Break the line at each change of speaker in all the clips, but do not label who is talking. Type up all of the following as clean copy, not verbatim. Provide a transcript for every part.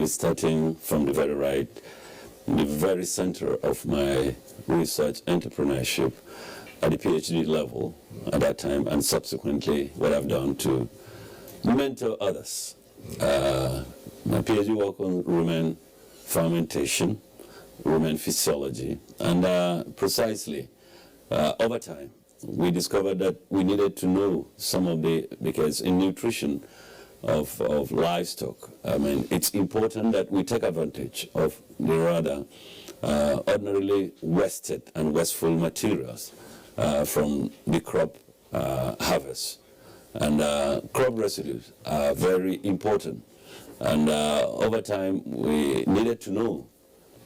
starting from the very right, the very center of my research entrepreneurship at the PhD level at that time, and subsequently what I've done to mentor others. My PhD work on rumen fermentation, rumen physiology, and precisely over time we discovered that we needed to know some of because in nutrition of livestock, I mean, it's important that we take advantage of the rather ordinarily wasted and wasteful materials from the crop harvest. And crop residues are very important. And over time, we needed to know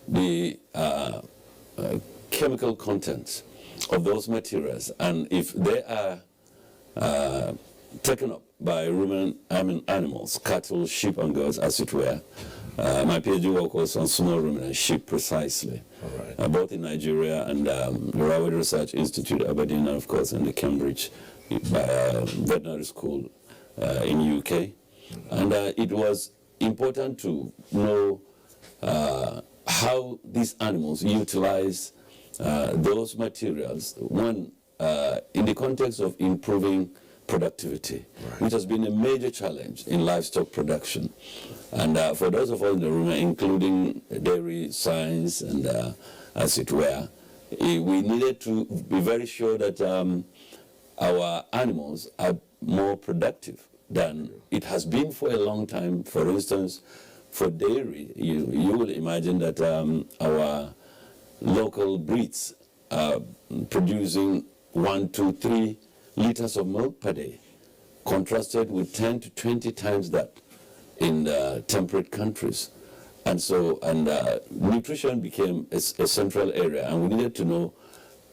the chemical contents of those materials, and if they are taken up by rumen animals, cattle, sheep, and goats, as it were. My PhD work was on small ruminant sheep precisely, both in Nigeria and the Railway Research Institute, Aberdeen, and of course in the Cambridge Veterinary School in UK. And it was important to know how these animals utilize those materials, one, in the context of improving productivity, which has been a major challenge in livestock production. And for those of us in the room, including dairy science and as it were, we needed to be very sure that our animals are more productive than it has been for a long time. For instance, for dairy, you will imagine that our local breeds are producing 1, 2, 3 liters of milk per day, contrasted with 10 to 20 times that in temperate countries. And so, nutrition became a central area, and we needed to know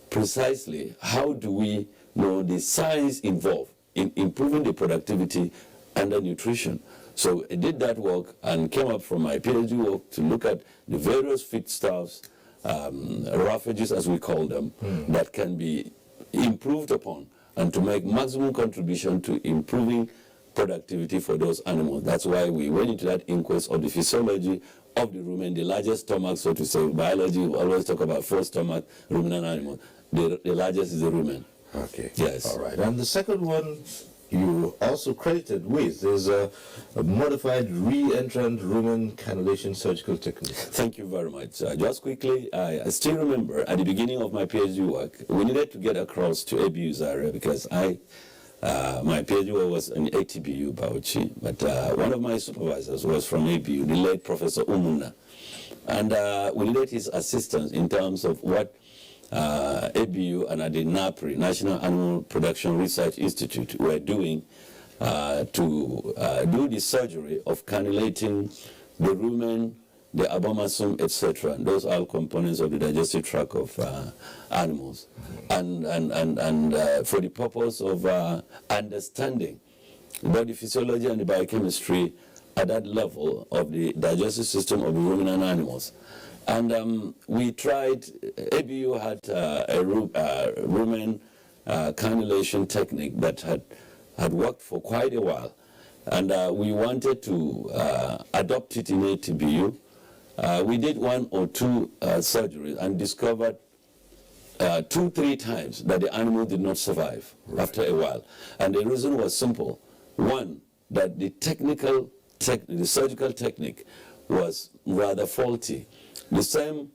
precisely how do we know the science involved in improving the productivity under nutrition. So I did that work and came up from my PhD work to look at the various feedstuffs, roughages as we call them, that can be improved upon and to make maximum contribution to improving productivity for those animals. That's why we went into that inquest of the physiology of the rumen, the largest stomach, so to say. Biology, we always talk about 4 stomach ruminant animals. The largest is the rumen.
Okay.
Yes.
All right. And the second one you also credited with is a modified re-entrant rumen cannulation surgical technique.
Thank you very much. Just quickly, I still remember at the beginning of my PhD work, we needed to get across to ABU Zaria because my PhD work was in ATBU Bauchi, but one of my supervisors was from ABU, the late Professor Umuna. And we needed his assistance in terms of what ABU and at the NAPRI, National Animal Production Research Institute, were doing to do the surgery of cannulating the rumen, the abomasum, etc. Those are all components of the digestive tract of animals. And for the purpose of understanding both the physiology and the biochemistry at that level of the digestive system of the ruminant animals. And we tried, ABU had a rumen cannulation technique that had worked for quite a while. And we wanted to adopt it in ATBU. We did 1 or 2 surgeries and discovered 2, 3 times that the animal did not survive after a while. And the reason was simple. One, that the surgical technique was rather faulty. The same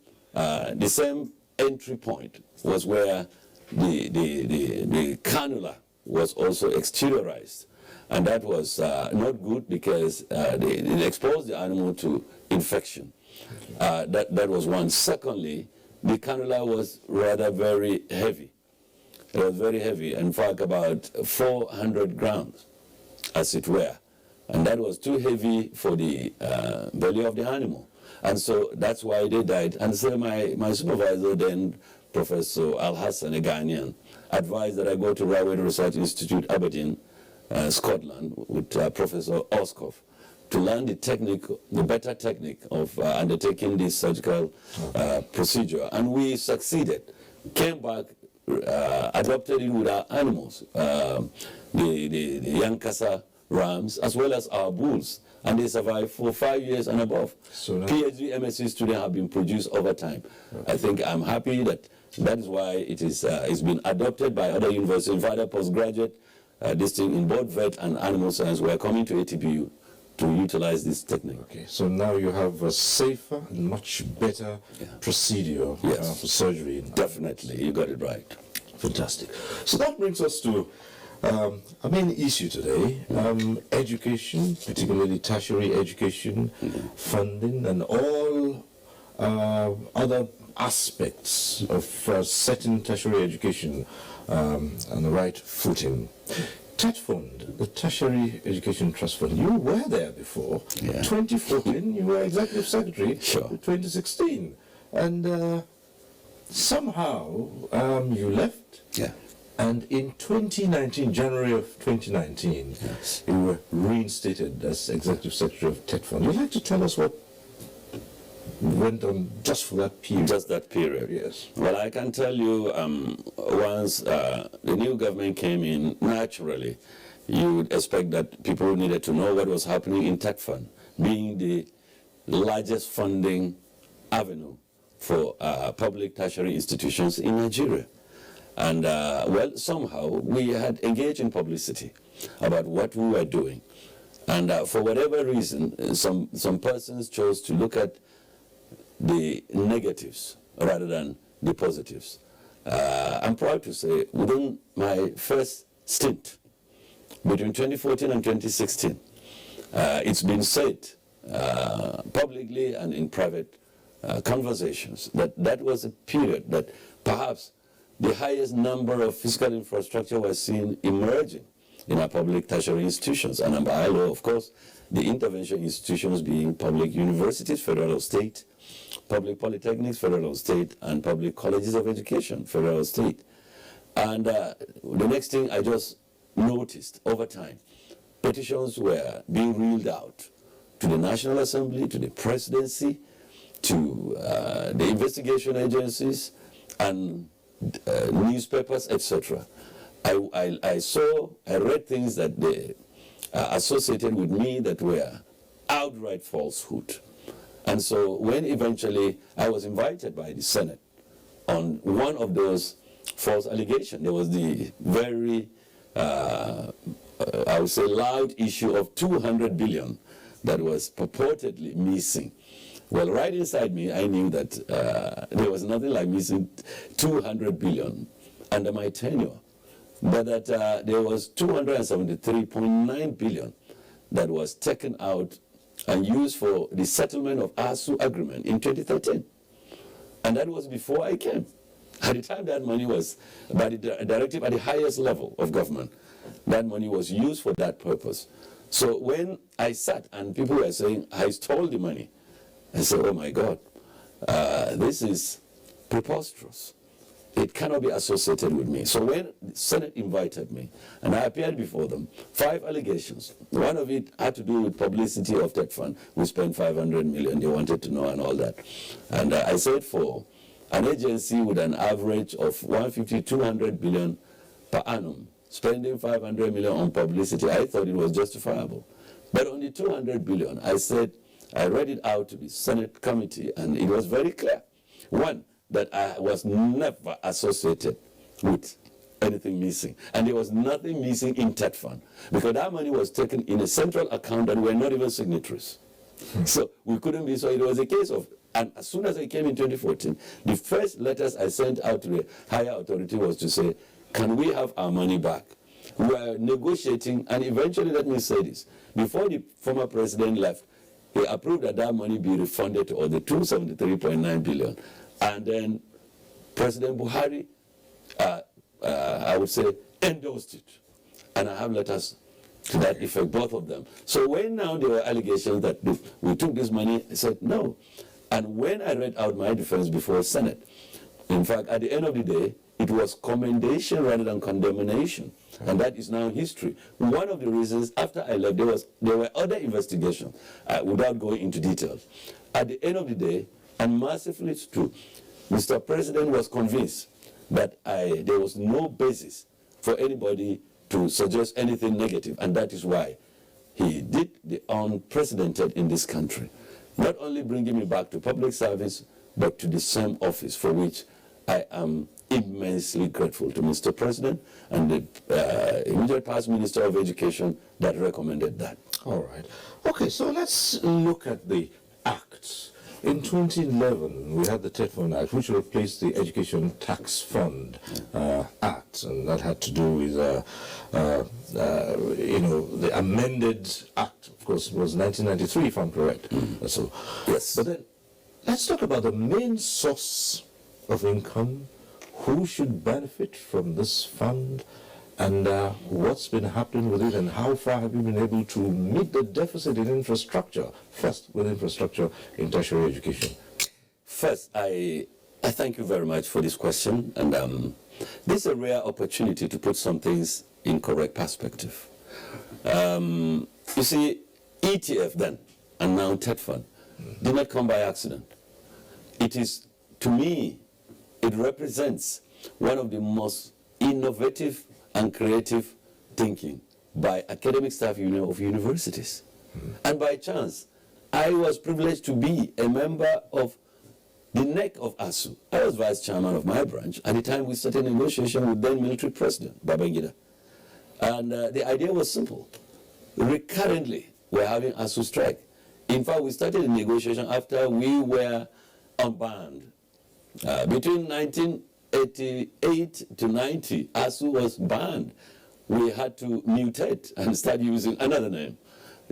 entry point was where the cannula was also exteriorized, and that was not good because it exposed the animal to infection. That was one. Secondly, the cannula was rather very heavy. It was very heavy, in fact about 400 grams, as it were, and that was too heavy for the belly of the animal. And so that's why they died. And so my supervisor then, Professor Al-Hassan, a Ghanaian, advised that I go to Railway Research Institute, Aberdeen, Scotland, with Professor Oskov, to learn the technique, the better technique of undertaking this surgical procedure. And we succeeded. Came back, adopted it with our animals, the young Kasa rams, as well as our bulls. and they survive for 5 years and above.
So now-
PhD, MSc students have been produced over time. I think I'm happy that is why it is it's been adopted by other universities. In fact, postgraduate this thing in both vet and animal science were coming to ATBU to utilize this technique.
Okay, so now you have a safer and much better procedure
Yes.
for surgery.
Definitely, you got it right.
Fantastic. So that brings us to a main issue today, education, particularly tertiary education, funding, and all other aspects of setting tertiary education on the right footing. TET Fund, the Tertiary Education Trust Fund, you were there before.
Yeah.
2014, you were Executive Secretary.
Sure.
2016. And somehow you left.
Yeah.
And in 2019, January of 2019,
Yes.
you were reinstated as Executive Secretary of TET Fund. Would you like to tell us what went on just for that period?
Just that period.
Yes.
Well, I can tell you, once the new government came in, naturally, you would expect that people needed to know what was happening in TET Fund, being the largest funding avenue for public tertiary institutions in Nigeria. And, well, somehow we had engaged in publicity about what we were doing. And for whatever reason, some persons chose to look at the negatives rather than the positives. I'm proud to say within my first stint, between 2014 and 2016, it's been said publicly and in private conversations that was a period that perhaps the highest number of physical infrastructure was seen emerging in our public tertiary institutions. And by law, of course, the intervention institutions being public universities, federal or state, public polytechnics, federal or state, and public colleges of education, federal or state. And the next thing I just noticed over time, petitions were being reeled out to the National Assembly, to the presidency, to the investigation agencies, and newspapers, etc. I read things that they associated with me that were outright falsehood. And so when eventually I was invited by the Senate on one of those false allegations, there was the very, I would say, loud issue of 200 billion that was purportedly missing. Well, right inside me, I knew that there was nothing like missing 200 billion under my tenure, but that there was 273.9 billion that was taken out and used for the settlement of ASU agreement in 2013. And that was before I came. At the time, that money was, by the directive at the highest level of government, that money was used for that purpose. So when I sat and people were saying, I stole the money, I said, oh my God, this is preposterous. It cannot be associated with me. So when the Senate invited me, and I appeared before them, 5 allegations. One of it had to do with publicity of TET Fund. We spent 500 million, they wanted to know and all that. And I said for an agency with an average of 150, 200 billion per annum, spending 500 million on publicity, I thought it was justifiable. But on the 200 billion, I said, I read it out to the Senate committee, and it was very clear. One, that I was never associated with anything missing. And there was nothing missing in TET Fund, because that money was taken in a central account that were not even signatories. So we couldn't be, so it was a case of, and as soon as I came in 2014, the first letters I sent out to the higher authority was to say, can we have our money back? We were negotiating, and eventually, let me say this, before the former president left, he approved that that money be refunded to all the 273.9 billion. And then President Buhari, I would say, endorsed it. And I have letters to that effect, both of them. So when now there were allegations that we took this money, I said no. And when I read out my defense before Senate, in fact, at the end of the day, it was commendation rather than condemnation. And that is now history. One of the reasons, after I left, there were other investigations, without going into details. At the end of the day, and massively it's true, Mr. President was convinced that there was no basis for anybody to suggest anything negative, and that is why he did the unprecedented in this country, not only bringing me back to public service, but to the same office, for which I am immensely grateful to Mr. President and the immediate past Minister of Education that recommended that.
All right. Okay, so let's look at the acts. In 2011, we had the TETFund Act, which replaced the Education Tax Fund Act, and that had to do with, the amended act. Of course, it was 1993, if I'm correct. So,
Yes.
But then, let's talk about the main source of income. Who should benefit from this fund, and what's been happening with it, and how far have you been able to meet the deficit in infrastructure, first with infrastructure in tertiary education?
First, I thank you very much for this question, and this is a rare opportunity to put some things in correct perspective. You see, ETF then, and now TETFund, did not come by accident. It is, to me, it represents one of the most innovative and creative thinking by academic staff union of universities. And by chance, I was privileged to be a member of the NEC of ASU. I was vice chairman of my branch at the time we started negotiation with then military president, Babangida. And the idea was simple. Recurrently, we're having ASU strike. In fact, we started the negotiation after we were unbanned. Between 1988 to 90, ASU was banned. We had to mutate and start using another name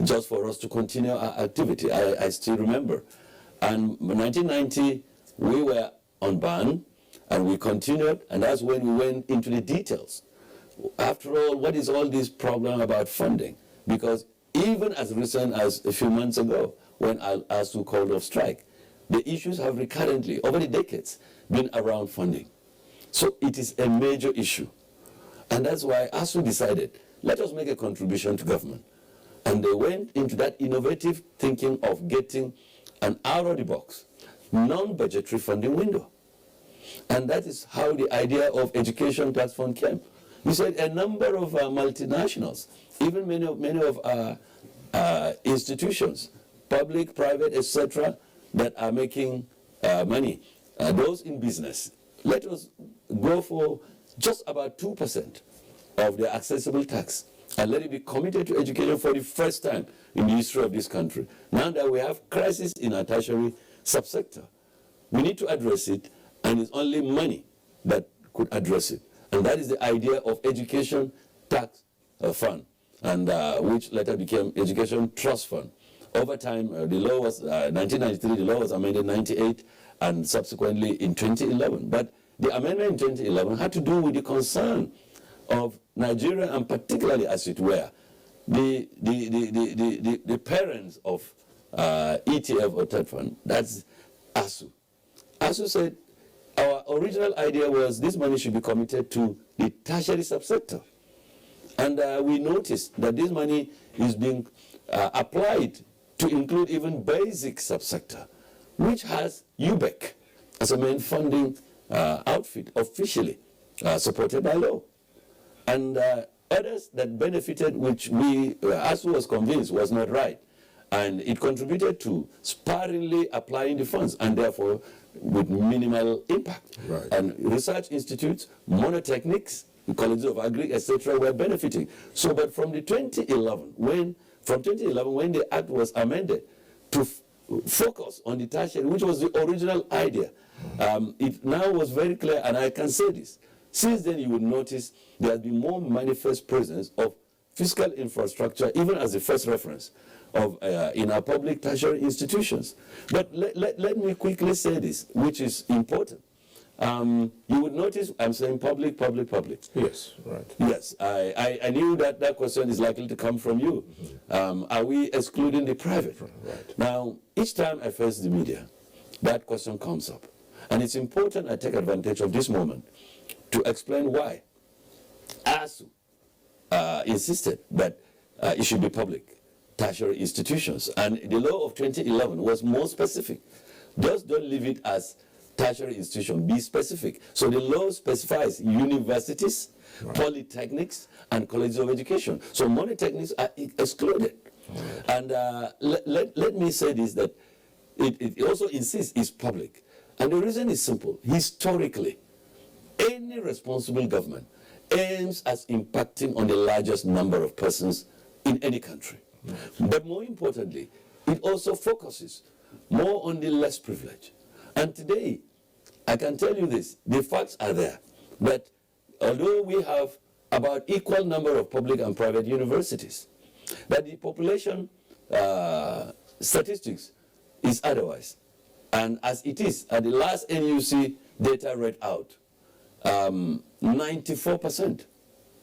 just for us to continue our activity. I still remember. And in 1990, we were unbanned, and we continued, and that's when we went into the details. After all, what is all this problem about funding? Because even as recent as a few months ago, when ASU called off strike, the issues have recurrently, over the decades, been around funding. So it is a major issue. And that's why ASU decided, let us make a contribution to government. And they went into that innovative thinking of getting an out-of-the-box, non-budgetary funding window. And that is how the idea of Education Tax Fund came. We said a number of multinationals, even many of our institutions, public, private, etc., that are making money, those in business, let us go for just about 2% of the accessible tax, and let it be committed to education for the first time in the history of this country. Now that we have crisis in our tertiary subsector, we need to address it, and it's only money that could address it. And that is the idea of Education Tax Fund, and which later became Education Trust Fund. Over time, the law was, 1993, the law was amended in 98, and subsequently in 2011. But the amendment in 2011 had to do with the concern of Nigeria, and particularly, as it were, the parents of ETF or TETFund, that's ASU. ASU said, our original idea was this money should be committed to the tertiary subsector. And we noticed that this money is being applied to include even basic subsector, which has UBEC as a main funding outfit, officially supported by law. And others that benefited, which we, ASU was convinced was not right. And it contributed to sparingly applying the funds, and therefore with minimal impact.
Right.
And research institutes, monotechnics, the colleges of agri, etc., were benefiting. So, but from the 2011, when the act was amended to focus on the tertiary, which was the original idea, it now was very clear, and I can say this. Since then, you would notice there has been more manifest presence of fiscal infrastructure, even as the first reference of in our public tertiary institutions. But let me quickly say this, which is important. You would notice I'm saying public, public, public.
Yes, right.
Yes, I knew that question is likely to come from you. Are we excluding the private?
Right.
Now, each time I face the media, that question comes up. And it's important I take advantage of this moment to explain why ASU insisted that it should be public tertiary institutions. And the law of 2011 was more specific. Just don't leave it as tertiary institution, be specific. So the law specifies universities, polytechnics, and colleges of education. So monotechnics are excluded. And let me say this, that it also insists it's public. And the reason is simple. Historically, any responsible government aims at impacting on the largest number of persons in any country. But more importantly, it also focuses more on the less privileged. And today, I can tell you this, the facts are there, that although we have about equal number of public and private universities, that the population statistics is otherwise. And as it is, at the last NUC data read out, 94%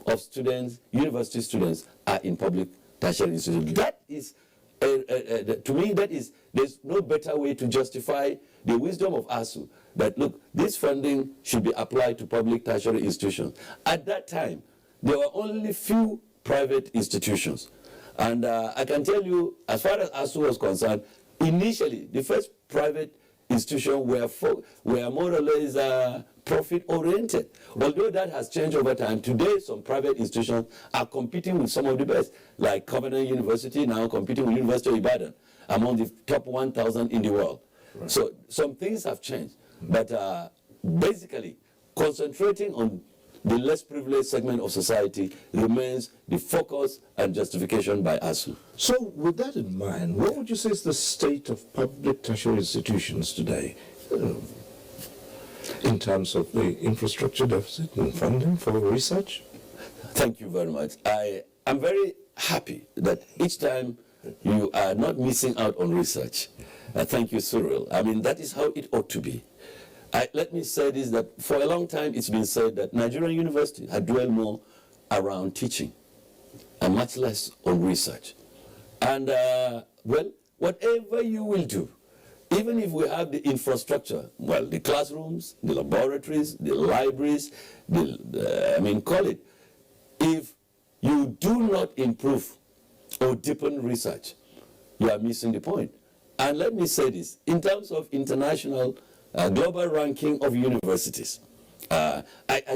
of students, university students, are in public tertiary institutions. That is, to me, there's no better way to justify the wisdom of ASU, that look, this funding should be applied to public tertiary institutions. At that time, there were only few private institutions. And I can tell you, as far as ASU was concerned, initially, the first private institutions were more or less profit-oriented. Although that has changed over time, today some private institutions are competing with some of the best, like Covenant University now competing with University of Ibadan, among the top 1,000 in the world. Right. So some things have changed, but basically concentrating on the less privileged segment of society remains the focus and justification by ASU.
So with that in mind, what would you say is the state of public tertiary institutions today in terms of the infrastructure deficit and funding for research?
Thank you very much. I'm very happy that each time you are not missing out on research. Thank you, Cyril. I mean, that is how it ought to be. Let me say this, that for a long time it's been said that Nigerian universities had dwelled more around teaching and much less on research. And, well, whatever you will do, even if we have the infrastructure, well, the classrooms, the laboratories, the libraries, call it, if you do not improve or deepen research, you are missing the point. And let me say this, in terms of international global ranking of universities, I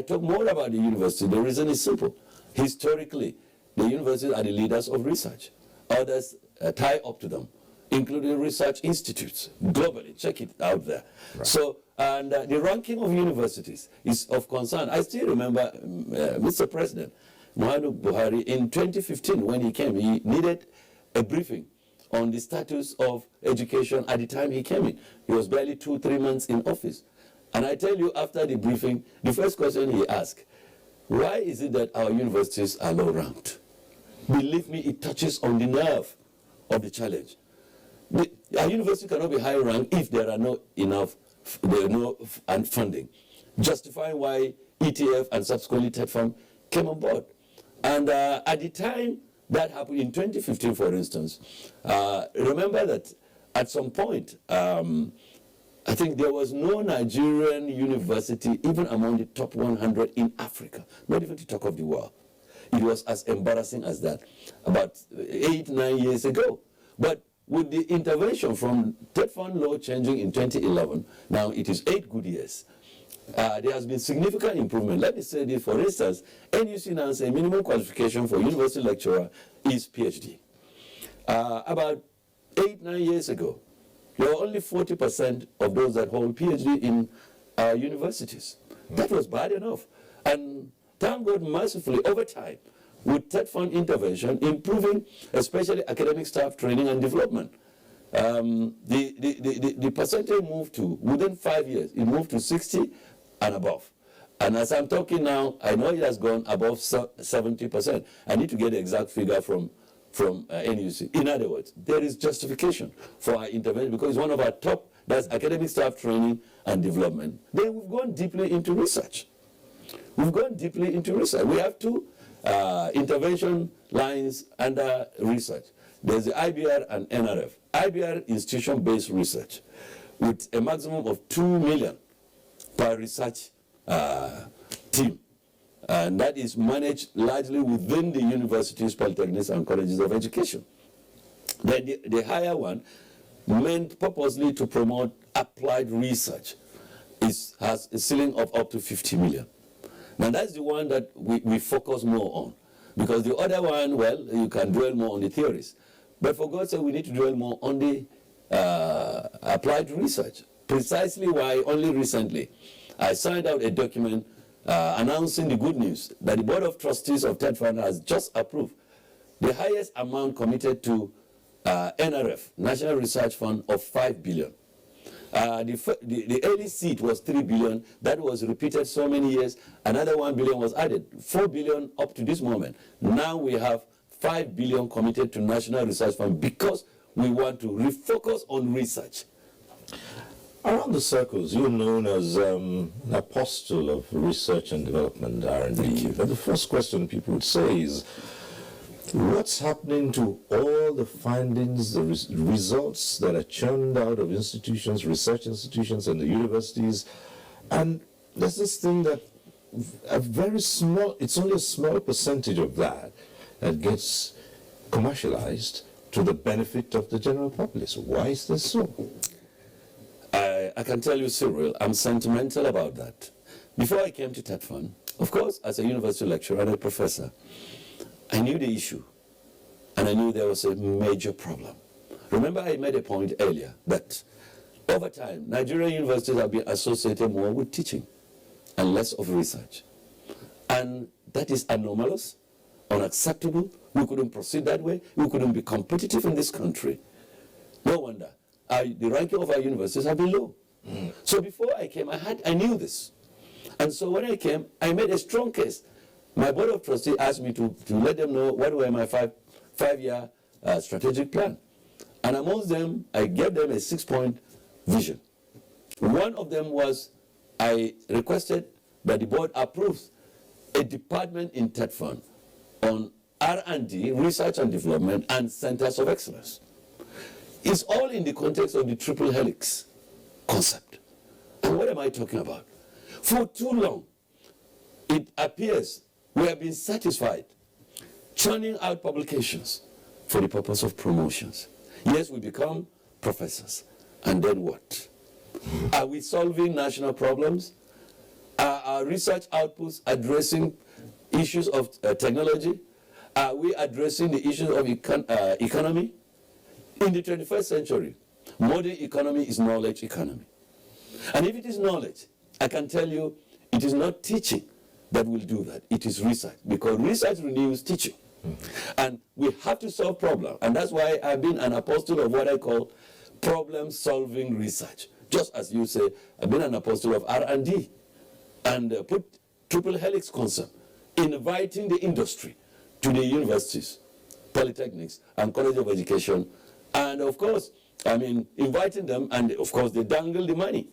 talk more about the university. The reason is simple. Historically, the universities are the leaders of research. Others tie up to them, including research institutes globally. Check it out there. Right. So, and the ranking of universities is of concern. I still remember Mr. President Muhammadu Buhari in 2015 when he came, he needed a briefing on the status of education at the time he came in. He was barely 2-3 months in office. And I tell you, after the briefing, the first question he asked, why is it that our universities are low ranked? Believe me, it touches on the nerve of the challenge. Our university cannot be high ranked if there are no funding, justifying why ETF and subsequently TETFund came on board. And at the time that happened in 2015, for instance, remember that at some point, I think there was no Nigerian university even among the top 100 in Africa, not even to talk of the world. It was as embarrassing as that about 8-9 years ago. But with the intervention from TETFund law changing in 2011, now it is 8 good years. There has been significant improvement. Let me say this, for instance, NUC now says minimum qualification for university lecturer is PhD. About 8-9 years ago, there were only 40% of those that hold PhD in universities. That was bad enough. And thank God, mercifully, over time, with TETFund intervention, improving especially academic staff training and development, the percentage moved to, within 5 years, it moved to 60 and above. And as I'm talking now, I know it has gone above 70%. I need to get the exact figure from NUC. In other words, there is justification for our intervention because it's one of our top, that's academic staff training and development. Then we've gone deeply into research. We've gone deeply into research. We have 2 intervention lines under research. There's the IBR and NRF. IBR, institution-based research, with a maximum of 2 million per research team. And that is managed largely within the universities, polytechnics, and colleges of education. Then the higher one, meant purposely to promote applied research, has a ceiling of up to 50 million. Now that's the one that we focus more on. Because the other one, well, you can dwell more on the theories. But for God's sake, we need to dwell more on the applied research. Precisely why only recently I signed out a document announcing the good news that the Board of Trustees of TED Fund has just approved the highest amount committed to NRF, National Research Fund, of 5 billion. The early seed was 3 billion. That was repeated so many years. Another 1 billion was added. 4 billion up to this moment. Now we have 5 billion committed to National Research Fund because we want to refocus on research.
Around the circles, you're known as an apostle of research and development, R&D. But the first question people would say is, what's happening to all the findings, the results that are churned out of institutions, research institutions and the universities? And there's this thing that a very small, it's only a small percentage of that that gets commercialized to the benefit of the general populace. Why is this so?
I can tell you, Cyril, I'm sentimental about that. Before I came to TED Fund, of course, as a university lecturer and a professor, I knew the issue, and I knew there was a major problem. Remember, I made a point earlier that over time, Nigerian universities have been associated more with teaching and less of research. And that is anomalous, unacceptable. We couldn't proceed that way. We couldn't be competitive in this country. No wonder. The ranking of our universities have been low. So before I came, I knew this. And so when I came, I made a strong case. My Board of Trustees asked me to let them know what were my five-year strategic plan. And amongst them, I gave them a 6-point vision. One of them was I requested that the board approves a department in TED Fund on R&D, research and development, and centers of excellence. It's all in the context of the triple helix concept. And what am I talking about? For too long, it appears we have been satisfied churning out publications for the purpose of promotions. Yes, we become professors. And then what? Are we solving national problems? Are our research outputs addressing issues of technology? Are we addressing the issues of economy? In the 21st century, modern economy is knowledge economy. And if it is knowledge, I can tell you it is not teaching that will do that. It is research, because research renews teaching. And we have to solve problems. And that's why I've been an apostle of what I call problem-solving research. Just as you say, I've been an apostle of R&D and put triple helix concept, inviting the industry to the universities, polytechnics, and college of education. And of course, I mean, inviting them, and of course, they dangle the money.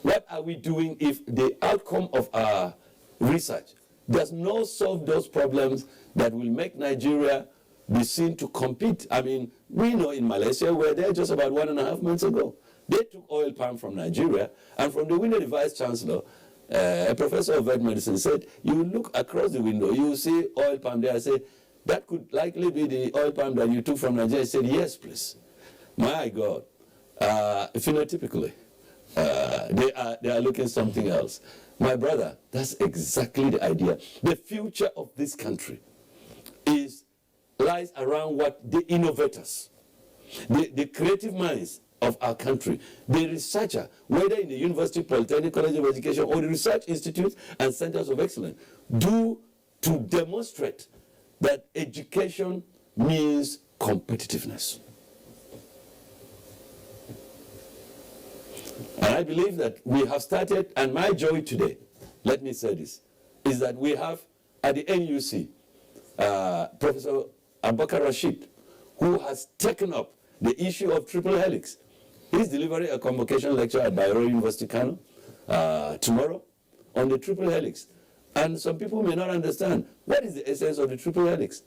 What are we doing if the outcome of our research does not solve those problems that will make Nigeria be seen to compete? I mean, we know in Malaysia, we were there just about 1.5 months ago. They took oil palm from Nigeria, and from the window, the vice chancellor, a professor of vet medicine, said, you look across the window, you see oil palm there. I said, that could likely be the oil palm that you took from Nigeria. He said, yes, please. My God. Phenotypically, they are looking something else. My brother, that's exactly the idea. The future of this country lies around what the innovators, the creative minds of our country, the researcher, whether in the university, polytechnic, college of education, or the research institutes and centers of excellence, do to demonstrate that education means competitiveness. And I believe that we have started, and my joy today, let me say this, is that we have at the NUC, Professor Abubakar Rashid, who has taken up the issue of triple helix. He's delivering a convocation lecture at Bayero University, Kano, tomorrow on the triple helix. And some people may not understand what is the essence of the triple helix.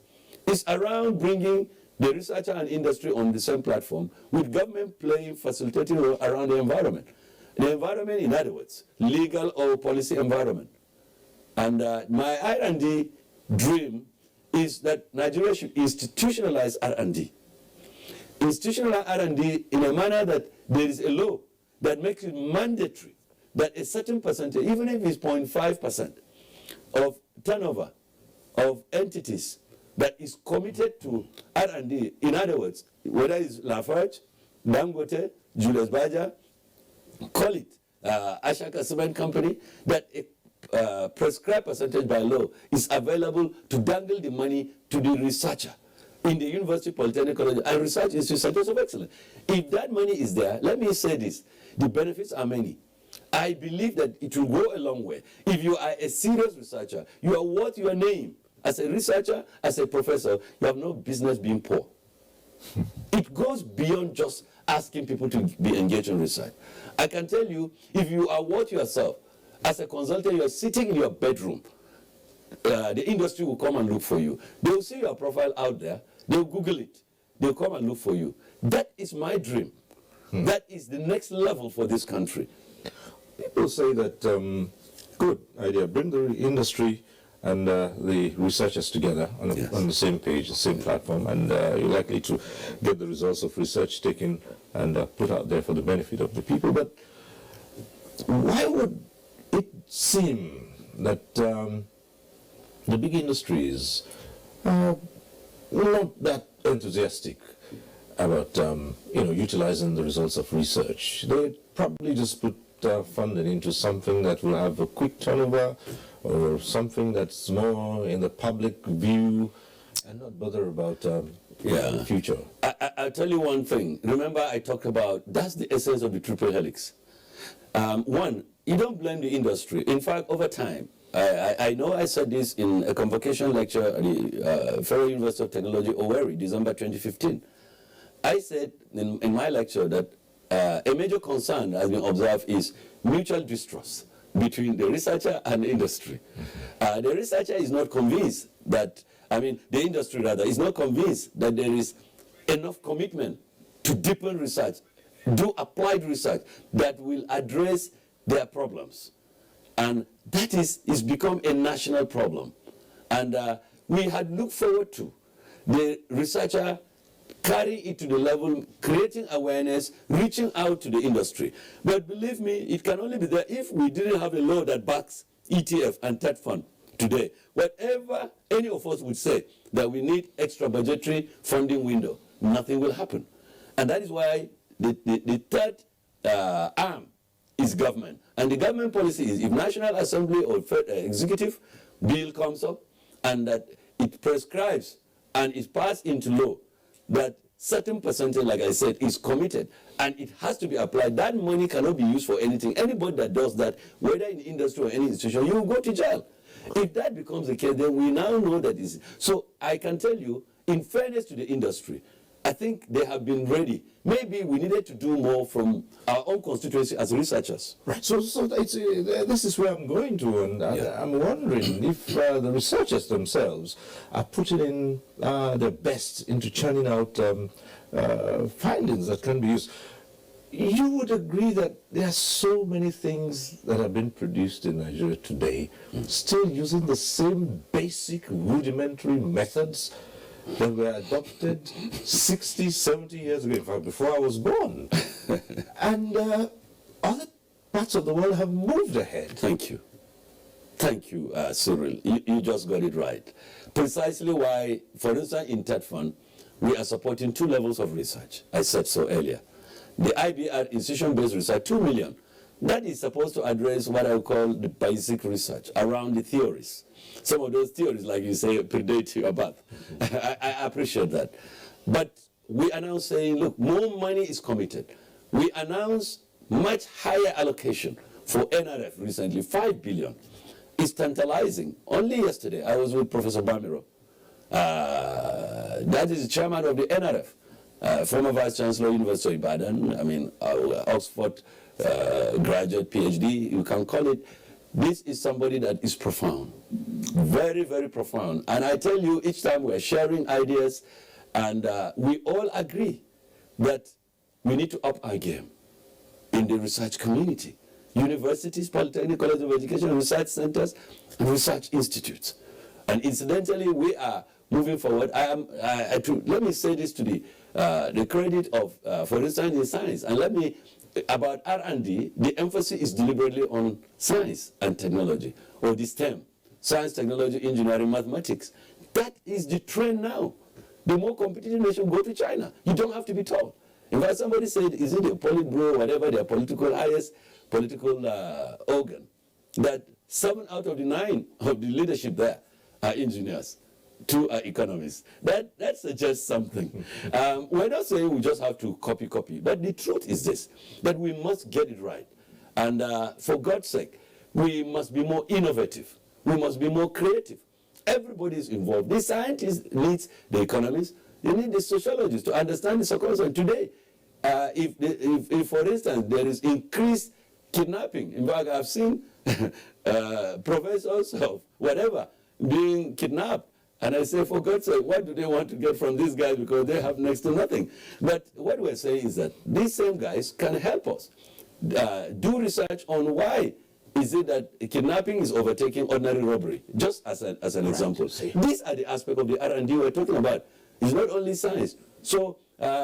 It's around bringing the researcher and industry on the same platform, with government playing facilitating role around the environment. The environment, in other words, legal or policy environment. And my R&D dream is that Nigeria should institutionalize R&D. Institutionalize R&D in a manner that there is a law that makes it mandatory that a certain percentage, even if it's 0.5% of turnover of entities that is committed to R&D. In other words, whether it's Lafarge, Dangote, Julius Baja, call it Ashaka Cement Company, that a prescribed percentage by law is available to dangle the money to the researcher in the University Polytechnic College and Research Institute Centers of Excellence. If that money is there, let me say this, the benefits are many. I believe that it will go a long way. If you are a serious researcher, you are worth your name. As a researcher, as a professor, you have no business being poor. It goes beyond just asking people to be engaged in research. I can tell you, if you are worth yourself, as a consultant, you are sitting in your bedroom, the industry will come and look for you. They will see your profile out there. They will Google it. They will come and look for you. That is my dream. That is the next level for this country.
People say that, good idea, bring the industry and the researchers together on the same page, the same platform, and you're likely to get the results of research taken and put out there for the benefit of the people. But why would it seem that the big industries are not that enthusiastic about utilizing the results of research? They probably just put funding into something that will have a quick turnover, or something that's more in the public view, and not bother about the future.
I'll tell you one thing. Remember, I talked about that's the essence of the triple helix. One, you don't blame the industry. In fact, over time, I know I said this in a convocation lecture at the Federal University of Technology, Owerri, December 2015. I said in my lecture that a major concern has been observed is mutual distrust between the researcher and the industry. The researcher is not convinced that, the industry rather, is not convinced that there is enough commitment to deepen research, do applied research that will address their problems. And that is become a national problem. And we had looked forward to the researcher carry it to the level, creating awareness, reaching out to the industry. But believe me, it can only be there if we didn't have a law that backs ETF and TED fund today. Whatever any of us would say that we need extra budgetary funding window, nothing will happen. And that is why the third arm is government. And the government policy is if National Assembly or executive bill comes up and that it prescribes and is passed into law, that certain percentage, like I said, is committed and it has to be applied. That money cannot be used for anything. Anybody that does that, whether in industry or any institution, you will go to jail. If that becomes the case, then we now know that is. So I can tell you, in fairness to the industry, I think they have been ready. Maybe we needed to do more from our own constituency as researchers.
Right. So it's, this is where I'm going to, and I'm wondering if the researchers themselves are putting in their best into churning out findings that can be used. You would agree that there are so many things that have been produced in Nigeria today, still using the same basic rudimentary methods that were adopted 60, 70 years ago, in fact, before I was born. And other parts of the world have moved ahead.
Thank you. Thank you, Cyril. You just got it right. Precisely why, for instance, in TED Fund, we are supporting 2 levels of research. I said so earlier. The IBR, institution-based research, 2 million. That is supposed to address what I would call the basic research around the theories. Some of those theories, like you say, predate your birth. I appreciate that. But we are now saying, look, more money is committed. We announced much higher allocation for NRF recently, 5 billion. It's tantalizing. Only yesterday, I was with Professor Bamiro. That is the chairman of the NRF, former Vice Chancellor, University of Ibadan, Oxford graduate, PhD, you can call it. This is somebody that is profound, very, very profound. And I tell you, each time we're sharing ideas, and we all agree that we need to up our game in the research community. Universities, Polytechnic College of Education, research centers, and research institutes. And incidentally, we are moving forward. Let me say this to the credit of, for instance, in science, and let me, about R&D, the emphasis is deliberately on science and technology, or the STEM, science, technology, engineering, mathematics. That is the trend now. The more competitive nation go to China. You don't have to be told. In fact, somebody said, is it a Politburo, whatever, their highest political organ, that 7 out of the 9 of the leadership there are engineers, 2 are economists. That suggests something. We're not saying we just have to copy, but the truth is this, that we must get it right. And for God's sake, we must be more innovative. We must be more creative. Everybody is involved. The scientists need the economists. They need the sociologists to understand the circumstances. Today, if for instance, there is increased kidnapping. In fact, I've seen professors of whatever being kidnapped. And I say, for God's sake, what do they want to get from these guys? Because they have next to nothing. But what we're saying is that these same guys can help us do research on why is it that kidnapping is overtaking ordinary robbery, just as an example. These are the aspects of the R&D we're talking about. It's not only science. So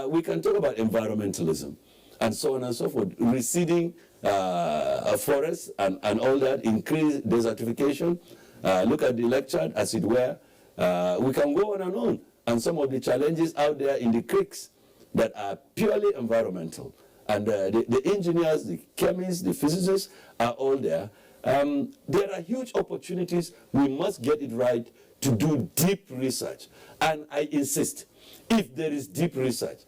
we can talk about environmentalism and so on and so forth, receding forests and all that, increased desertification. Look at the lecture, as it were. We can go on, and some of the challenges out there in the creeks that are purely environmental. And the engineers, the chemists, the physicists are all there. There are huge opportunities. We must get it right to do deep research. And I insist, if there is deep research,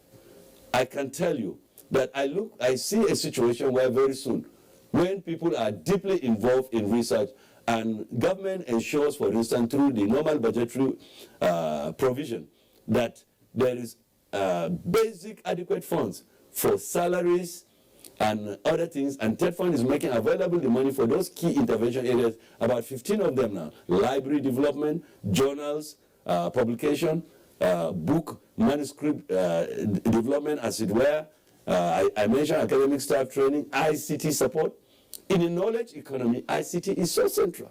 I can tell you that I see a situation where very soon, when people are deeply involved in research, and government ensures, for instance, through the normal budgetary provision, that there is basic adequate funds for salaries and other things, and TED Fund is making available the money for those key intervention areas, about 15 of them now: library development, journals, publication, book, manuscript development, as it were. I mentioned academic staff training, ICT support. In the knowledge economy, ICT is so central.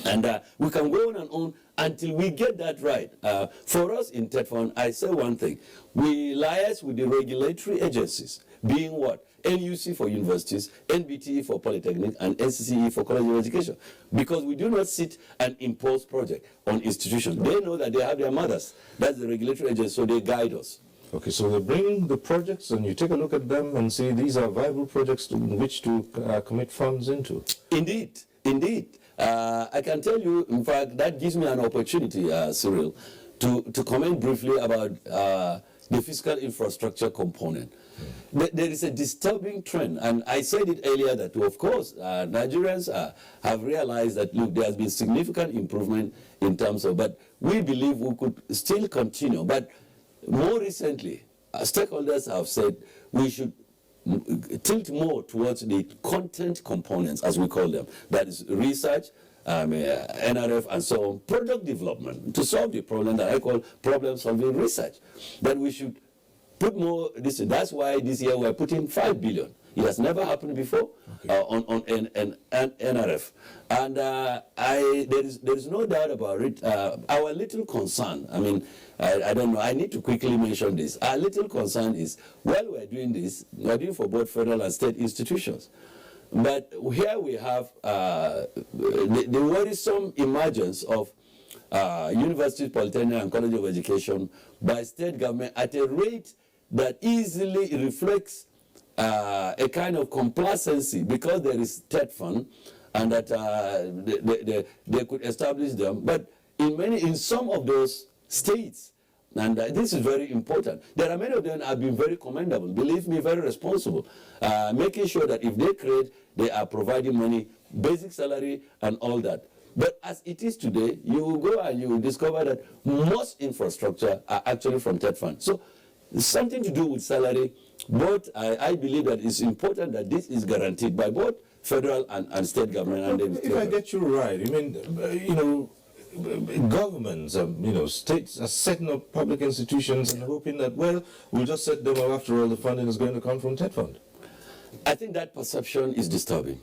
And we can go on until we get that right. For us in TED Fund, I say one thing. We liaise with the regulatory agencies, being what? NUC for universities, NBTE for polytechnic, and NCCE for college of education. Because we do not sit and impose projects on institutions. They know that they have their mothers. That's the regulatory agency, so they guide us.
Okay, so they bring the projects and you take a look at them and see these are viable projects in which to commit funds into.
Indeed, indeed. I can tell you, in fact, that gives me an opportunity, Cyril, to comment briefly about the fiscal infrastructure component. There is a disturbing trend, and I said it earlier that, of course, Nigerians have realized that, look, there has been significant improvement in terms of, but we believe we could still continue. But more recently, stakeholders have said we should tilt more towards the content components, as we call them. That is research, NRF, and so on, product development, to solve the problem that I call problem-solving research. That we should put more, that's why this year we're putting 5 billion. It has never happened before. Okay. On NRF. And there is no doubt about it. Our little concern, I don't know, I need to quickly mention this. Our little concern is, while we're doing this, we're doing for both federal and state institutions. But here we have the worrisome emergence of universities, polytechnic, and college of education by state government at a rate that easily reflects a kind of complacency, because there is TED Fund and that they could establish them. But in some of those states, and this is very important, there are many of them have been very commendable, believe me, very responsible, making sure that if they create, they are providing money, basic salary, and all that. But as it is today, you will go and you will discover that most infrastructure are actually from TED Fund. So something to do with salary, but I believe that it's important that this is guaranteed by both federal and state government. And
if I get you right, governments, states are setting up public institutions and hoping that, well, we'll just set them up. After all, the funding is going to come from TED Fund.
I think that perception is disturbing.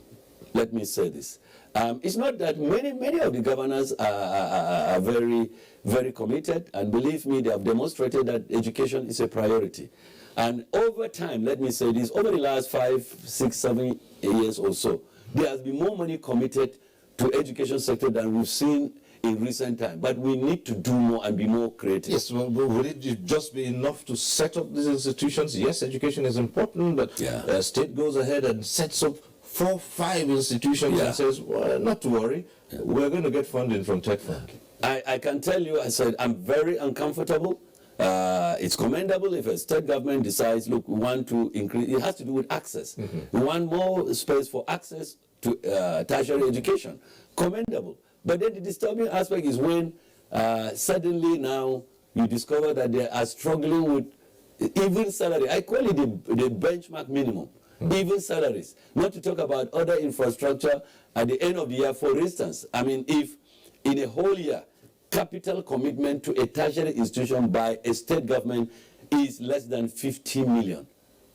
Let me say this. It's not that many of the governors are very, very committed, and believe me, they have demonstrated that education is a priority. And over time, let me say this, over the last 5, 6, 7 years or so, there has been more money committed to education sector than we've seen in recent time. But we need to do more and be more creative.
Yes, well, would it just be enough to set up these institutions? Yes, education is important, but state goes ahead and sets up 4, 5 institutions and says, well, not to worry, we're going to get funding from Tech Fund.
I can tell you, I said, I'm very uncomfortable. It's commendable if a state government decides, look, we want to increase, it has to do with access. We want more space for access to tertiary education. Commendable. But then the disturbing aspect is when suddenly now you discover that they are struggling with even salary. I call it the benchmark minimum. Even salaries. Not to talk about other infrastructure at the end of the year. For instance, I mean, if in a whole year, capital commitment to a tertiary institution by a state government is less than 50 million.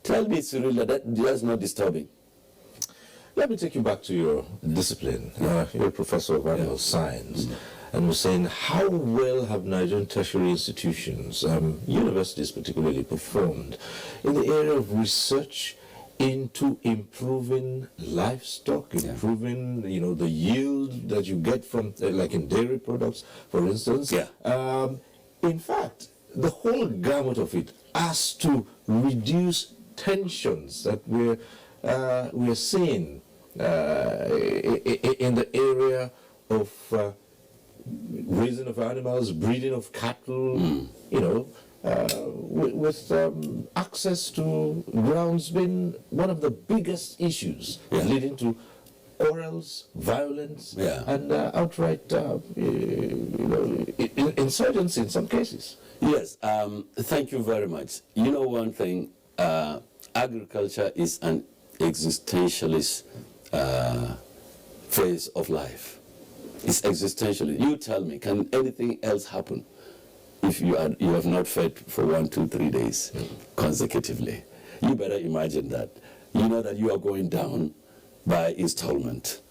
Tell me, Cyril, that's not disturbing.
Let me take you back to your discipline. You're a professor of animal science. And we're saying, how well have Nigerian tertiary institutions, universities particularly, performed in the area of research into improving livestock, improving, the yield that you get from, like in dairy products, for instance. In fact, the whole gamut of it has to reduce tensions that we're seeing in the area of raising of animals, breeding of cattle, with access to grounds being one of the biggest issues leading to quarrels, violence, and outright insurgency in some cases.
Yes, thank you very much. You know one thing, agriculture is an existentialist phase of life. It's existentialist. You tell me, can anything else happen if you have not fed for 1, 2, 3 days consecutively? You better imagine that. You know that you are going down by installment.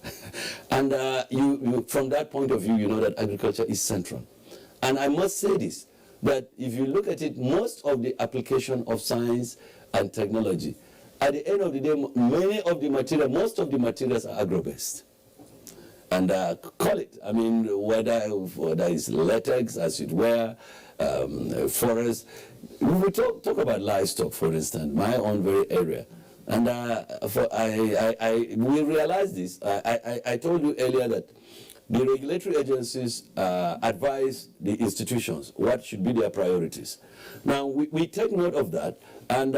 And you, from that point of view, you know that agriculture is central. And I must say this, that if you look at it, most of the application of science and technology, at the end of the day, most of the materials are agro-based. And call it, I mean, whether it's latex, as it were, forest. We talk about livestock, for instance, my own very area. And we realized this. I told you earlier that the regulatory agencies advise the institutions what should be their priorities. Now, we take note of that, and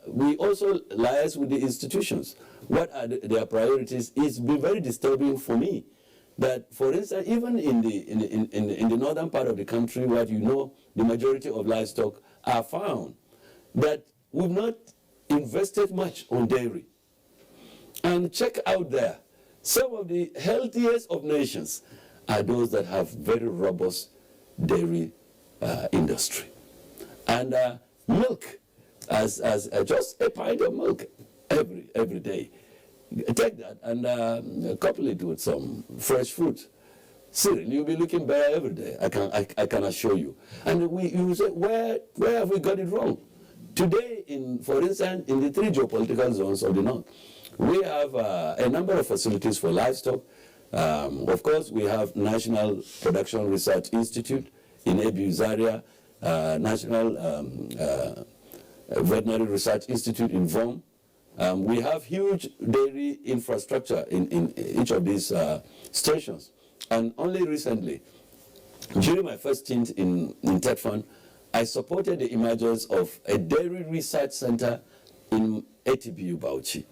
we also liaise with the institutions. What are their priorities? It's been very disturbing for me that, for instance, even in the northern part of the country, where the majority of livestock are found, that we've not invested much on dairy. And check out there, some of the healthiest of nations are those that have very robust dairy industry. And milk, as just a pint of milk every day. Take that and couple it with some fresh fruit. Cyril, you'll be looking better every day. I can assure you. And you say, where have we got it wrong? Today, for instance, in the 3 geopolitical zones of the north, we have a number of facilities for livestock. Of course, we have National Production Research Institute in Abu Zaria, National Veterinary Research Institute in Vom. We have huge dairy infrastructure in each of these stations. And only recently, during my first stint in Tech Fund, I supported the emergence of a dairy research center in ATBU Bauchi.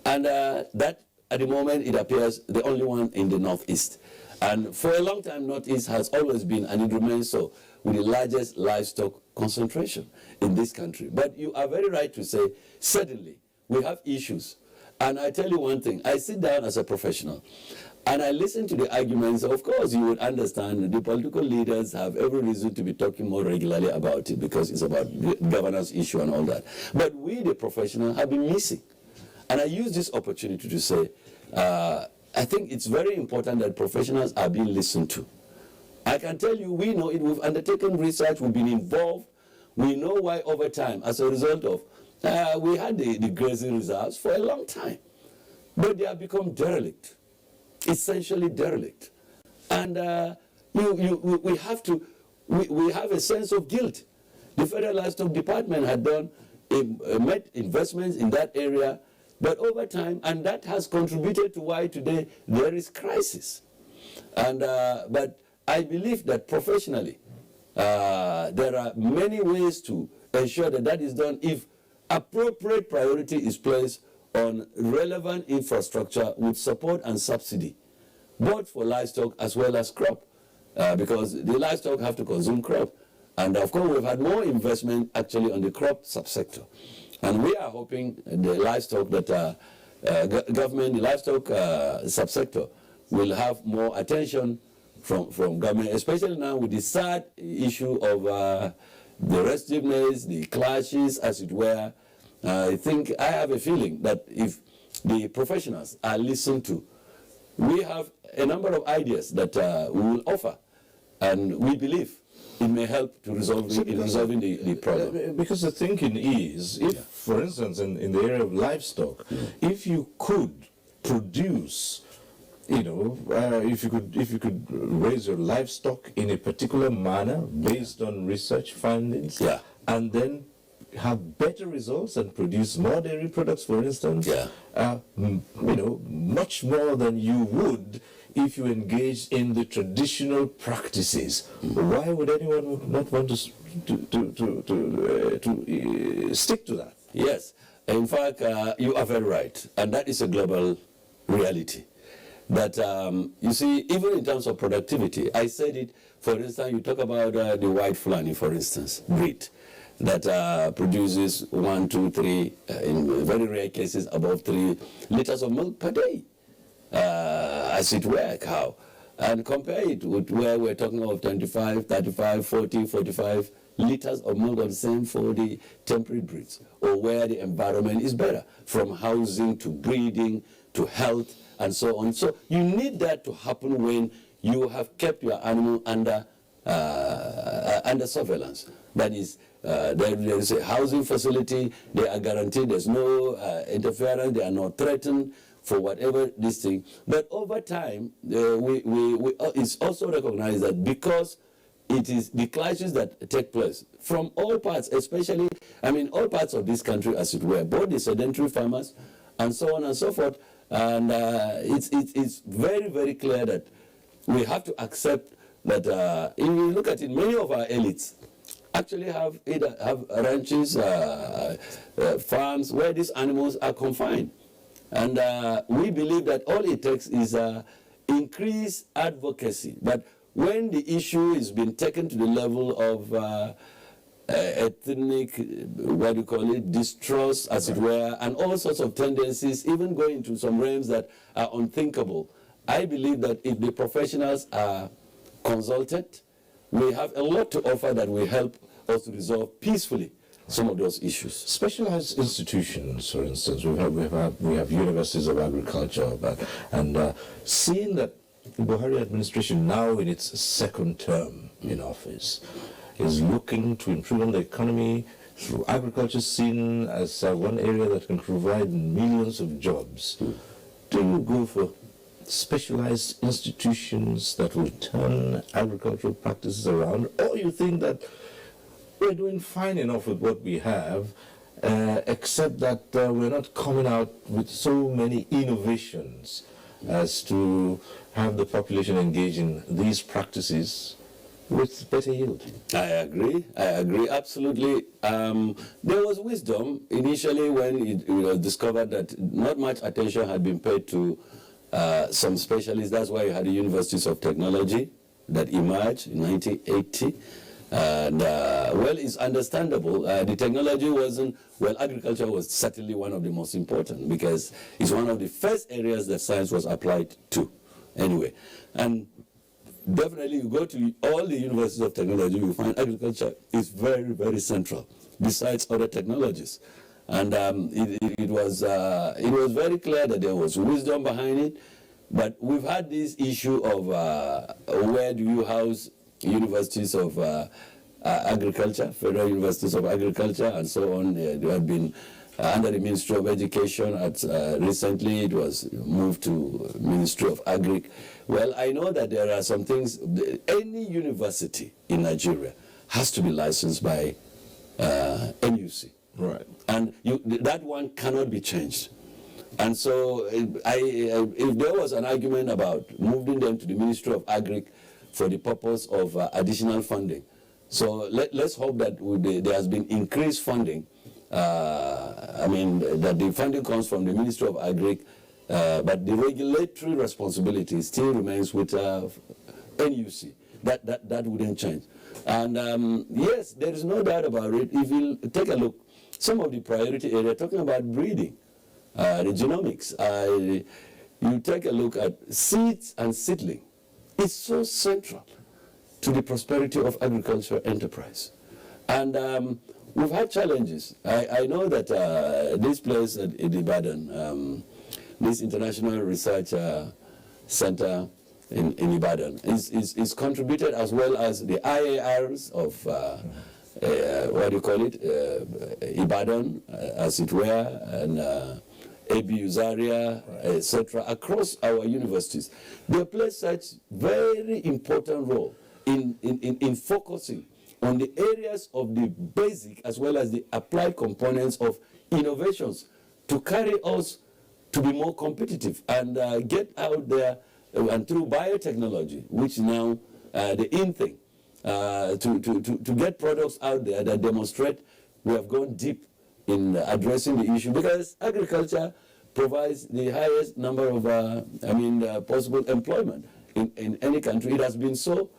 And that, at the moment, it appears the only one in the Northeast. And for a long time, Northeast has always been, and it remains so, with the largest livestock concentration in this country. But you are very right to say, certainly, we have issues. And I tell you one thing, I sit down as a professional, and I listen to the arguments. Of course, you would understand the political leaders have every reason to be talking more regularly about it because it's about governance issue and all that. But we, the professionals, have been missing. And I use this opportunity to say, I think it's very important that professionals are being listened to. I can tell you, we know it. We've undertaken research. We've been involved. We know why over time, as a result of, we had the grazing reserves for a long time. But they have become derelict, essentially derelict. And we have to, we have a sense of guilt. The Federal Livestock Department had done made investments in that area, but over time, and that has contributed to why today there is crisis. And but I believe that professionally, there are many ways to ensure that that is done if appropriate priority is placed on relevant infrastructure with support and subsidy, both for livestock as well as crop, because the livestock have to consume crop. And of course, we've had more investment actually on the crop subsector. And we are hoping the livestock that government, the livestock subsector will have more attention from government, especially now with the sad issue of the restiveness, the clashes, as it were. I think, I have a feeling that if the professionals are listened to, we have a number of ideas that we will offer, and we believe it may help to resolving the problem.
Because the thinking is, if, for instance, in the area of livestock, if you could produce, you know, if you could raise your livestock in a particular manner based on research findings, and then have better results and produce more dairy products, for instance, you know, much more than you would if you engaged in the traditional practices. Why would anyone not want to stick to that?
Yes, in fact, you are very right, and that is a global reality. That you see, even in terms of productivity, I said it. For instance, you talk about the white Fulani, for instance, breed that produces 1, 2, 3, in very rare cases, above 3 liters of milk per day, as it were, a cow. And compare it with where we're talking of 25, 35, 40, 45 liters of milk of the same for the temperate breeds, or where the environment is better, from housing to breeding to health and so on. So you need that to happen when you have kept your animal under surveillance. That is, there is a housing facility, they are guaranteed there's no interference, they are not threatened for whatever this thing. But over time, it's also recognized that because it is the clashes that take place from all parts, especially, I mean, all parts of this country, as it were, both the sedentary farmers and so on and so forth. And it's very, very clear that we have to accept that if you look at it, many of our elites actually have ranches, farms where these animals are confined. And we believe that all it takes is increased advocacy. But when the issue is being taken to the level of ethnic, what do you call it, distrust, as it were, and all sorts of tendencies, even going into some realms that are unthinkable, I believe that if the professionals are consulted, we have a lot to offer that will help us to resolve peacefully some of those issues.
Specialized institutions, for instance, we have universities of agriculture, and seeing that the Buhari administration, now in its second term in office, is looking to improve on the economy through agriculture, seen as one area that can provide millions of jobs. Do you go for specialized institutions that will turn agricultural practices around, or you think that we're doing fine enough with what we have, except that we're not coming out with so many innovations as to have the population engage in these practices with better yield?
I agree absolutely. There was wisdom initially when it was discovered that not much attention had been paid to some specialists. That's why you had the Universities of Technology that emerged in 1980. And well, it's understandable. The technology wasn't, well, agriculture was certainly one of the most important because it's one of the first areas that science was applied to anyway. And definitely you go to all the universities of technology, you find agriculture is very, very central besides other technologies. And it was very clear that there was wisdom behind it, but we've had this issue of where do you house universities of agriculture, federal universities of agriculture, and so on. There have been under the Ministry of Education. Recently, it was moved to Ministry of Agric. Well, I know that there are some things. Any university in Nigeria has to be licensed by NUC.
Right.
And that one cannot be changed. And so if there was an argument about moving them to the Ministry of Agric for the purpose of additional funding, so let's hope that there has been increased funding. I mean, that the funding comes from the Ministry of Agric, but the regulatory responsibility still remains with NUC. That wouldn't change. And yes, there is no doubt about it. If you take a look, some of the priority areas, talking about breeding, the genomics, you take a look at seeds and seedling. It's so central to the prosperity of agriculture enterprise. And we've had challenges. I know that this place in Ibadan, this International Research Center in Ibadan, is contributed, as well as the IARs of what do you call it, Ibadan, as it were, and ABU Zaria, etc., across our universities. They play such very important role in focusing on the areas of the basic as well as the applied components of innovations to carry us to be more competitive and get out there, and through biotechnology, which now the in thing, to get products out there that demonstrate we have gone deep in addressing the issue, because agriculture provides the highest number of possible employment in any country. It has been so.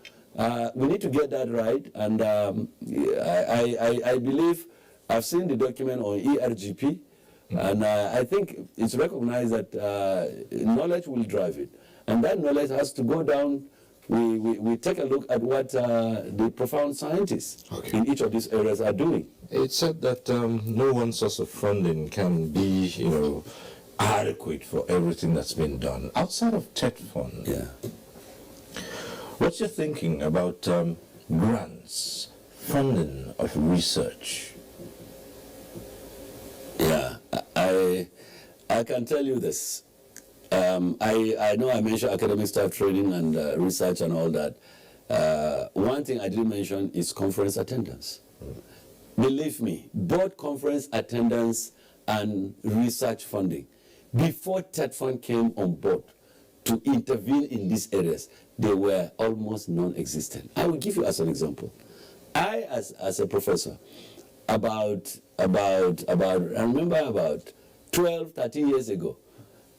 We need to get that right, and I believe I've seen the document on ERGP, and I think it's recognized that knowledge will drive it, and that knowledge has to go down. We take a look at what the profound scientists in each of these areas are doing.
It's said that no one source of funding can be, adequate for everything that's been done outside of TED Fund.
Yeah.
What's your thinking about grants, funding of research?
Yeah, I can tell you this. I know I mentioned academic staff training and research and all that. One thing I didn't mention is conference attendance. Believe me, both conference attendance and research funding, before TED Fund came on board to intervene in these areas, they were almost non-existent. I will give you as an example. I, as a professor, I remember about 12, 13 years ago,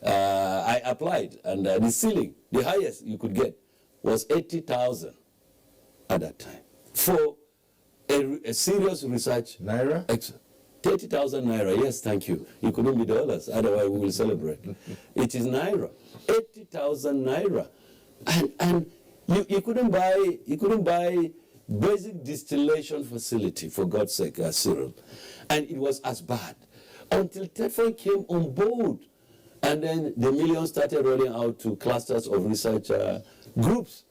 I applied, and the ceiling, the highest you could get, was 80,000 at that time for a serious research.
Naira?
30,000 naira, yes, thank you. It couldn't be dollars, otherwise we will celebrate. It is naira, 80,000 naira. And you couldn't buy basic distillation facility, for God's sake, Cyril. And it was as bad until TED Fund came on board. And then the millions started rolling out to clusters of research groups.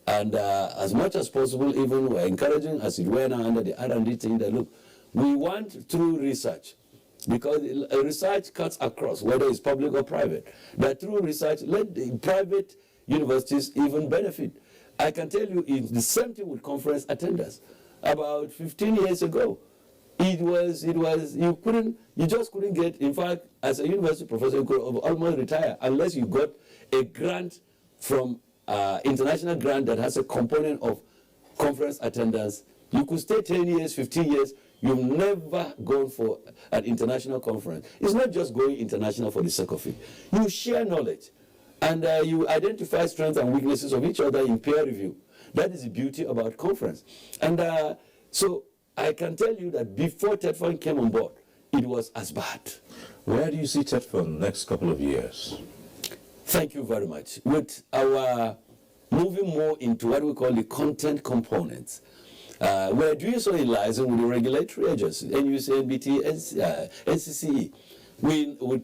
And as much as possible, even we're encouraging, as it were now under the R&D thing, that look, we want through research, because research cuts across, whether it's public or private, that through research, let the private universities even benefit. I can tell you it's the same thing with conference attendance. About 15 years ago, you just couldn't get, in fact, as a university professor, you could almost retire unless you got a grant from international grant that has a component of conference attendance. You could stay 10 years, 15 years, you've never gone for an international conference. It's not just going international for the sake of it. You share knowledge, and you identify strengths and weaknesses of each other in peer review. That is the beauty about conference. And so I can tell you that before TED Fund came on board, it was as bad.
Where do you see TED Fund next couple of years?
Thank you very much. With our moving more into what we call the content components, we're doing so in liaison with the regulatory agencies, NUC, NBT, NCCE.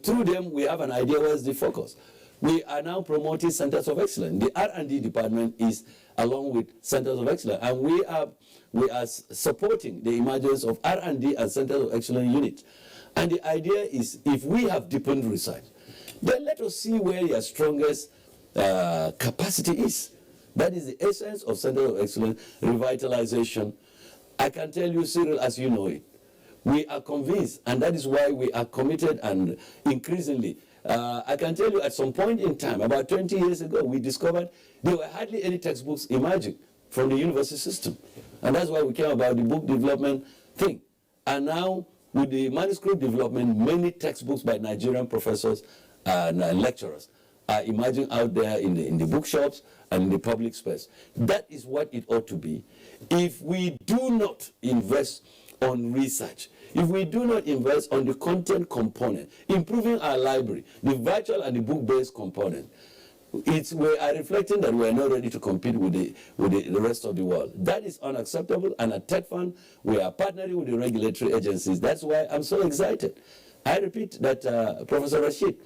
Through them, we have an idea where's the focus. We are now promoting centers of excellence. The R&D department is along with centers of excellence, and we are supporting the emergence of R&D and centers of excellence units. And the idea is, if we have deepened research, then let us see where your strongest capacity is. That is the essence of Center of Excellence revitalization. I can tell you, Cyril, as you know it, we are convinced, and that is why we are committed, and increasingly, I can tell you at some point in time, about 20 years ago, we discovered there were hardly any textbooks emerging from the university system. And that's why we came about the book development thing. And now, with the manuscript development, many textbooks by Nigerian professors and lecturers are emerging out there in the bookshops and in the public space. That is what it ought to be. If we do not invest on research, if we do not invest on the content component, improving our library, the virtual and the book-based component, we are reflecting that we are not ready to compete with the rest of the world. That is unacceptable, and at TechFund, we are partnering with the regulatory agencies. That's why I'm so excited. I repeat that Professor Rashid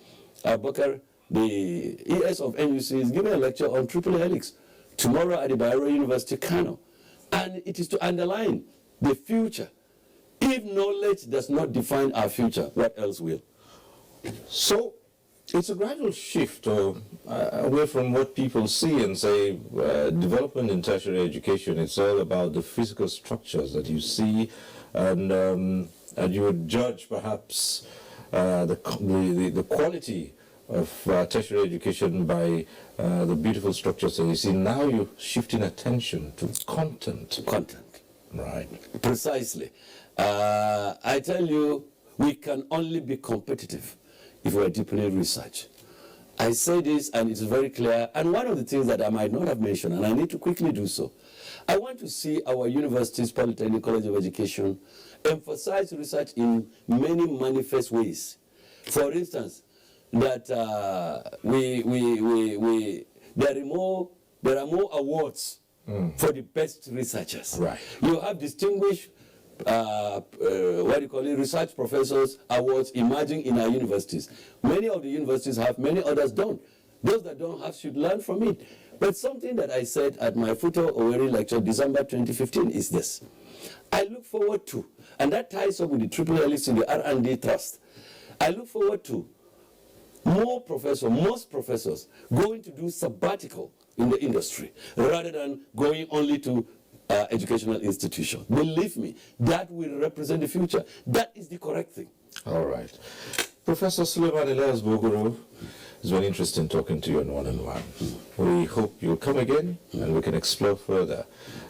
Bakar, the ES of NUC, is giving a lecture on triple helix tomorrow at the Bayero University, Kano. And it is to underline the future. If knowledge does not define our future, what else will?
So, it's a gradual shift away from what people see and say development in tertiary education. It's all about the physical structures that you see, and you would judge perhaps the quality of tertiary education by the beautiful structures that you see. Now you're shifting attention to content.
Content.
Right.
Precisely. I tell you, we can only be competitive if we are deepening research. I say this, and it's very clear, and one of the things that I might not have mentioned, and I need to quickly do so, I want to see our universities, Polytechnic College of Education, emphasize research in many manifest ways. For instance, that there are more awards for the best researchers.
Right.
You have distinguished research professors awards emerging in our universities. Many of the universities have, many others don't. Those that don't have should learn from it. But something that I said at my Futo Oweri lecture, December 2015, is this. I look forward to, and that ties up with the Triple Helix in the R&D Trust, I look forward to most professors going to do sabbatical in the industry rather than going only to educational institution. Believe me, that will represent the future. That is the correct thing.
All right. Professor Suleiman Elias Bogoro, it's been interesting talking to you on one-on-one. We hope you'll come again and we can explore further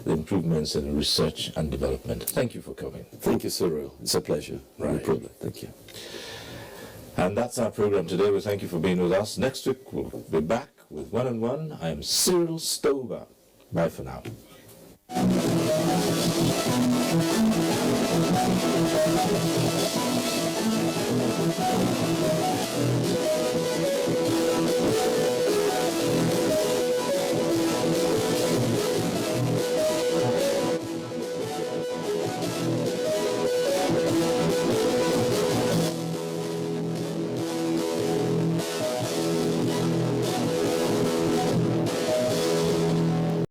the improvements in research and development. Thank you for coming.
Thank you, Cyril. It's a pleasure.
Right.
No problem. Thank you.
And that's our program today. We thank you for being with us. Next week, we'll be back with One-on-One. I am Cyril Stover. Bye for now.